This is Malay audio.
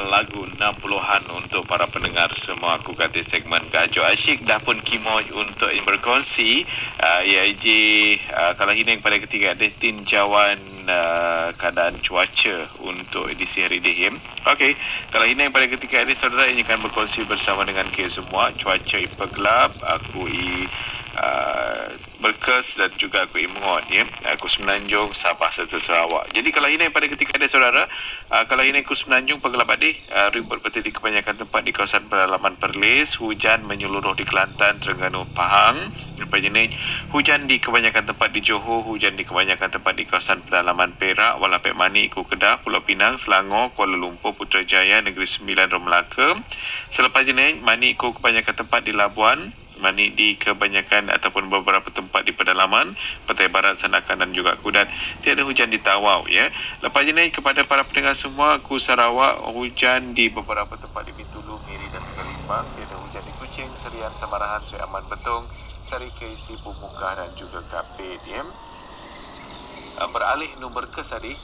lagu 60-an untuk para pendengar semua. Aku kata segmen Gajo Asyik dah pun kimoy untuk berkongsi. Kalau ini yang pada ketika ada tinjauan keadaan cuaca untuk edisi hari ini. Okey, kalau ini yang pada ketika ini saudara ini akan berkongsi bersama dengan kita semua. Cuaca gelap, aku Berkes dan juga aku Mengot ya. Aku Semenanjung, Sabah serta Sarawak. Jadi kalau ini pada ketika ada saudara, kalau ini aku Semenanjung pagelap adik, ribut betul di kebanyakan tempat di kawasan pedalaman Perlis, hujan menyeluruh di Kelantan, Terengganu, Pahang. Lepas ini hujan di kebanyakan tempat di Johor, hujan di kebanyakan tempat di kawasan pedalaman Perak, Walapek Manik, Kedah, Pulau Pinang, Selangor, Kuala Lumpur, Putrajaya, Negeri Sembilan dan Melaka. Selepas ini Manik kebanyakan tempat di Labuan, Manik di kebanyakan ataupun beberapa tempat di pedalaman Pantai Barat, Sanakan dan juga Kudat. Tiada hujan di Tawau ya. Lepas ini kepada para pendengar semua, aku Sarawak hujan di beberapa tempat di Bintulu, Miri dan Kalimpang. Tiada hujan di Kuching, Serian, Samarahan, Seri Aman, Betong, Sari Keisi, Pumukah dan juga Kapit ya. Beralih nombor ke tadi.